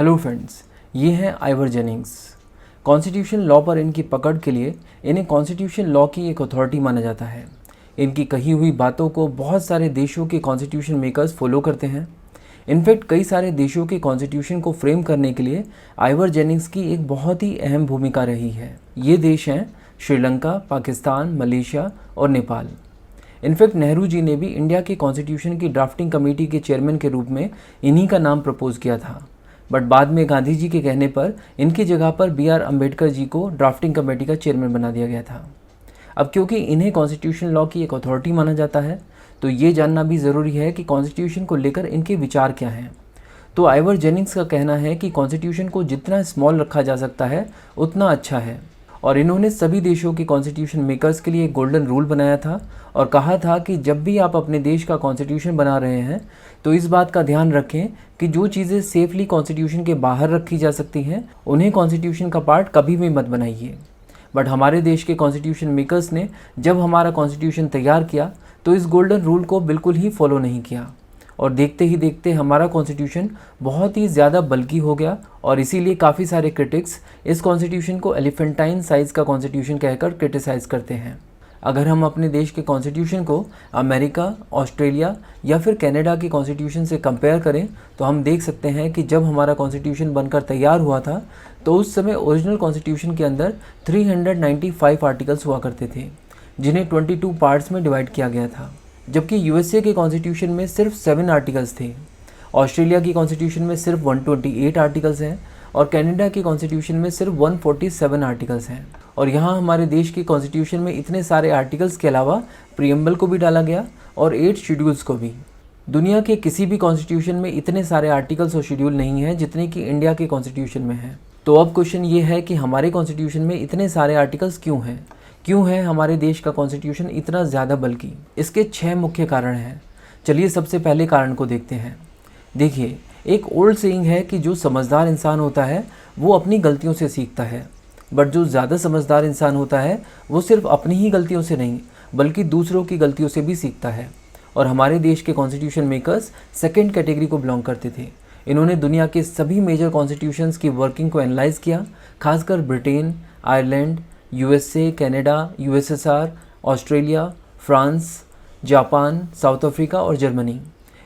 Hello friends, ये हैं Ivor Jennings. Constitution law पर इनकी पकड़ के लिए इन्हें कॉन्स्टिट्यूशन लॉ की एक अथॉरिटी माना जाता है। इनकी कही हुई बातों को बहुत सारे देशों के कॉन्स्टिट्यूशन मेकर्स फॉलो करते हैं। इनफैक्ट कई सारे देशों के कॉन्स्टिट्यूशन को फ्रेम करने के लिए आइवर जेनिंग्स की एक बहुत ही अहम भूमिका रही है। ये देश हैं श्रीलंका, पाकिस्तान, मलेशिया और नेपाल। इनफैक्ट नेहरू जी ने भी इंडिया के कॉन्स्टिट्यूशन की ड्राफ्टिंग कमेटी के चेयरमैन के रूप में इन्हीं का नाम प्रपोज किया था, बट बाद में गांधी जी के कहने पर इनकी जगह पर B.R. अम्बेडकर जी को ड्राफ्टिंग कमेटी का चेयरमैन बना दिया गया था। अब क्योंकि इन्हें कॉन्स्टिट्यूशन लॉ की एक अथॉरिटी माना जाता है, तो ये जानना भी ज़रूरी है कि कॉन्स्टिट्यूशन को लेकर इनके विचार क्या हैं। तो आइवर जेनिंग्स का कहना है कि कॉन्स्टिट्यूशन को जितना स्मॉल रखा जा सकता है उतना अच्छा है, और इन्होंने सभी देशों के कॉन्स्टिट्यूशन मेकर्स के लिए एक गोल्डन रूल बनाया था और कहा था कि जब भी आप अपने देश का कॉन्स्टिट्यूशन बना रहे हैं तो इस बात का ध्यान रखें कि जो चीज़ें सेफली कॉन्स्टिट्यूशन के बाहर रखी जा सकती हैं उन्हें कॉन्स्टिट्यूशन का पार्ट कभी भी मत बनाइए। बट हमारे देश के कॉन्स्टिट्यूशन मेकर्स ने जब हमारा कॉन्स्टिट्यूशन तैयार किया तो इस गोल्डन रूल को बिल्कुल ही फॉलो नहीं किया, और देखते ही देखते हमारा कॉन्स्टिट्यूशन बहुत ही ज़्यादा बल्कि हो गया। और इसीलिए काफ़ी सारे क्रिटिक्स इस कॉन्स्टिट्यूशन को एलिफेंटाइन साइज़ का कॉन्स्टिट्यूशन कहकर क्रिटिसाइज़ करते हैं। अगर हम अपने देश के कॉन्स्टिट्यूशन को अमेरिका, ऑस्ट्रेलिया या फिर कनाडा के कॉन्स्टिट्यूशन से कंपेयर करें तो हम देख सकते हैं कि जब हमारा कॉन्स्टिट्यूशन बनकर तैयार हुआ था तो उस समय ओरिजिनल कॉन्स्टिट्यूशन के अंदर 395 आर्टिकल्स हुआ करते थे, जिन्हें 22 पार्ट्स में डिवाइड किया गया था। जबकि यूएसए के कॉन्स्टिट्यूशन में सिर्फ 7 आर्टिकल्स थे, ऑस्ट्रेलिया की कॉन्स्टिट्यूशन में सिर्फ 128 आर्टिकल्स हैं और कनाडा की कॉन्स्टिट्यूशन में सिर्फ 147 आर्टिकल्स हैं। और यहाँ हमारे देश की कॉन्स्टिट्यूशन में इतने सारे आर्टिकल्स के अलावा प्रीएम्बल को भी डाला गया और 8 शेड्यूल्स को भी। दुनिया के किसी भी कॉन्स्टिट्यूशन में इतने सारे आर्टिकल्स और शेड्यूल नहीं हैं जितने कि इंडिया के कॉन्स्टिट्यूशन में हैं। तो अब क्वेश्चन ये है कि हमारे कॉन्स्टिट्यूशन में इतने सारे आर्टिकल्स क्यों है हमारे देश का कॉन्स्टिट्यूशन इतना ज़्यादा बल्कि? इसके 6 मुख्य कारण हैं। चलिए सबसे पहले कारण को देखते हैं। देखिए, एक ओल्ड सेइंग है कि जो समझदार इंसान होता है वो अपनी गलतियों से सीखता है, बट जो ज़्यादा समझदार इंसान होता है वो सिर्फ अपनी ही गलतियों से नहीं बल्कि दूसरों की गलतियों से भी सीखता है। और हमारे देश के कॉन्स्टिट्यूशन मेकर्स सेकेंड कैटेगरी को बिलोंग करते थे। इन्होंने दुनिया के सभी मेजर कॉन्स्टिट्यूशंस की वर्किंग को एनालाइज किया, खासकर Britain, Ireland, USA, Canada, USSR, Australia, France, Japan, south Africa और जर्मनी।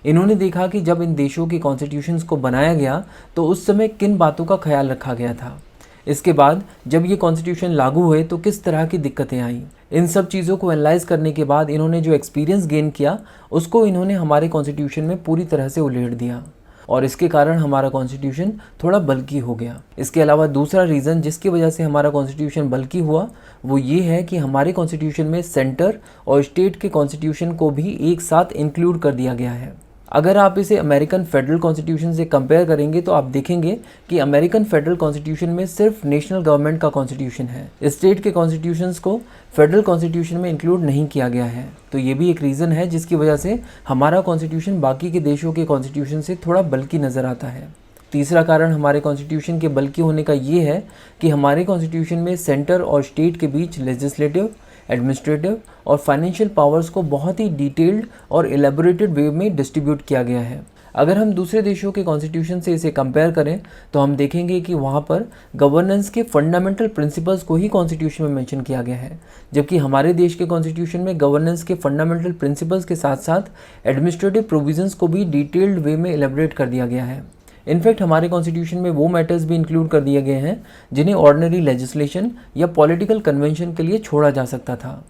इन्होंने देखा कि जब इन देशों के कॉन्स्टिट्यूशंस को बनाया गया तो उस समय किन बातों का ख्याल रखा गया था। इसके बाद जब ये कॉन्स्टिट्यूशन लागू हुए तो किस तरह की दिक्कतें आई। इन सब चीज़ों को एनालाइज करने के बाद इन्होंने जो एक्सपीरियंस गेन किया उसको इन्होंने हमारे कॉन्स्टिट्यूशन में पूरी तरह से उलेट दिया, और इसके कारण हमारा कॉन्स्टिट्यूशन थोड़ा बल्कि हो गया। इसके अलावा दूसरा रीज़न जिसकी वजह से हमारा कॉन्स्टिट्यूशन बल्कि हुआ वो ये है कि हमारे कॉन्स्टिट्यूशन में सेंटर और स्टेट के कॉन्स्टिट्यूशन को भी एक साथ इंक्लूड कर दिया गया है। अगर आप इसे अमेरिकन फेडरल कॉन्स्टिट्यूशन से कंपेयर करेंगे तो आप देखेंगे कि अमेरिकन फेडरल कॉन्स्टिट्यूशन में सिर्फ नेशनल गवर्नमेंट का कॉन्स्टिट्यूशन है। स्टेट के कॉन्स्टिट्यूशंस को फेडरल कॉन्स्टिट्यूशन में इंक्लूड नहीं किया गया है। तो ये भी एक रीज़न है जिसकी वजह से हमारा कॉन्स्टिट्यूशन बाकी के देशों के कॉन्स्टिट्यूशन से थोड़ा बल्कि नज़र आता है। तीसरा कारण हमारे कॉन्स्टिट्यूशन के बल्कि होने का ये है कि हमारे कॉन्स्टिट्यूशन में सेंटर और स्टेट के बीच लेजिस्लेटिव, एडमिनिस्ट्रेटिव और फाइनेंशियल पावर्स को बहुत ही डिटेल्ड और एलेबोरेटेड वे में डिस्ट्रीब्यूट किया गया है। अगर हम दूसरे देशों के कॉन्स्टिट्यूशन से इसे कंपेयर करें तो हम देखेंगे कि वहाँ पर गवर्नेंस के फंडामेंटल प्रिंसिपल्स को ही कॉन्स्टिट्यूशन में मेंशन किया गया है, जबकि हमारे देश के कॉन्स्टिट्यूशन में गवर्नेंस के फंडामेंटल प्रिंसिपल्स के साथ साथ एडमिनिस्ट्रेटिव प्रोविजंस को भी डिटेल्ड वे में एलेबोरेट कर दिया गया है। इनफैक्ट हमारे कॉन्स्टिट्यूशन में वो मैटर्स भी इंक्लूड कर दिए गए हैं जिन्हें ऑर्डिनरी लेजिस्लेशन या पॉलिटिकल कन्वेंशन के लिए छोड़ा जा सकता था।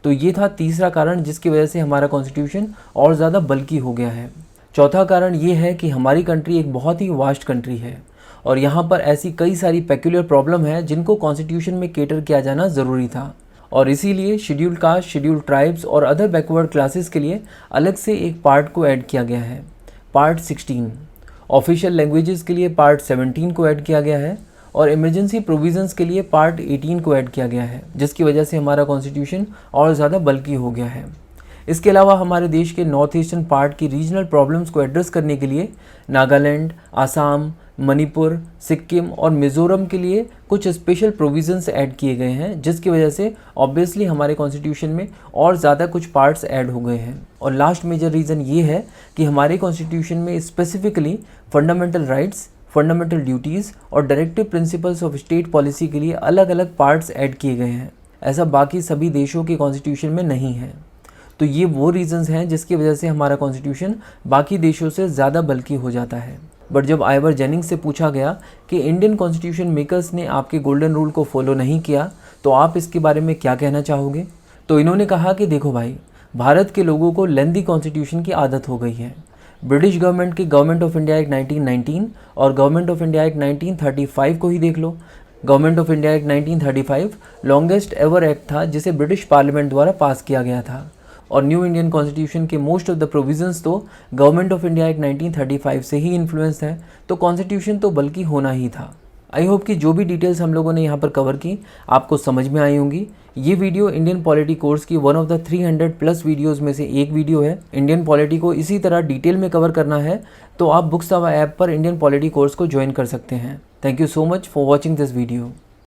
तो ये था तीसरा कारण जिसकी वजह से हमारा कॉन्स्टिट्यूशन और ज़्यादा बल्कि हो गया है। चौथा कारण ये है कि हमारी कंट्री एक बहुत ही वास्ट कंट्री है और यहाँ पर ऐसी कई सारी पेक्यूलियर प्रॉब्लम है जिनको कॉन्स्टिट्यूशन में केटर किया जाना ज़रूरी था, और इसीलिए शेड्यूल्ड कास्ट, शेड्यूल्ड ट्राइब्स और अदर बैकवर्ड क्लासेस के लिए अलग से एक पार्ट को ऐड किया गया है, पार्ट 16। ऑफिशियल लैंग्वेजेस के लिए पार्ट 17 को ऐड किया गया है और इमरजेंसी प्रोविजंस के लिए पार्ट 18 को ऐड किया गया है, जिसकी वजह से हमारा कॉन्स्टिट्यूशन और ज़्यादा बल्कि हो गया है। इसके अलावा हमारे देश के नॉर्थ ईस्टर्न पार्ट की रीजनल प्रॉब्लम्स को एड्रेस करने के लिए नागालैंड, आसाम, मणिपुर, सिक्किम और मिज़ोरम के लिए कुछ स्पेशल प्रोविजंस ऐड किए गए हैं, जिसकी वजह से ऑब्वियसली हमारे कॉन्स्टिट्यूशन में और ज़्यादा कुछ पार्ट्स ऐड हो गए हैं। और लास्ट मेजर रीज़न ये है कि हमारे कॉन्स्टिट्यूशन में specifically fundamental rights, fundamental duties और directive principles of state policy के लिए अलग अलग पार्ट्स ऐड किए गए हैं। ऐसा बाकी सभी देशों के कॉन्स्टिट्यूशन में नहीं है। तो ये वो रीजंस हैं जिसकी वजह से हमारा कॉन्स्टिट्यूशन बाकी देशों से ज़्यादा बल्कि हो जाता है। बट जब आइवर जेनिंग्स से पूछा गया कि इंडियन कॉन्स्टिट्यूशन मेकर्स ने आपके गोल्डन रूल को फॉलो नहीं किया, तो आप इसके बारे में क्या कहना चाहोगे? तो इन्होंने कहा कि देखो भाई, भारत के लोगों को लेंदी कॉन्स्टिट्यूशन की आदत हो गई है। ब्रिटिश गवर्नमेंट की गवर्नमेंट ऑफ इंडिया एक्ट 1919 और गवर्नमेंट ऑफ इंडिया एक्ट 1935 को ही देख लो। Government of India Act 1935 longest ever act था जिसे ब्रिटिश पार्लियामेंट द्वारा पास किया गया था, और न्यू इंडियन कॉन्स्टिट्यूशन के मोस्ट ऑफ द प्रोविजंस तो गवर्नमेंट ऑफ इंडिया एक्ट 1935 से ही इन्फ्लुएंस है। तो कॉन्स्टिट्यूशन तो बल्कि होना ही था। आई होप कि जो भी डिटेल्स हम लोगों ने यहाँ पर कवर की आपको समझ में आई होंगी। ये वीडियो इंडियन पॉलिटी कोर्स की वन ऑफ द 300+ वीडियोस में से एक वीडियो है। इंडियन पॉलिटी को इसी तरह डिटेल में कवर करना है तो आप बुक्सवा ऐप पर इंडियन पॉलिटी कोर्स को ज्वाइन कर सकते हैं। Thank you so much for watching this video.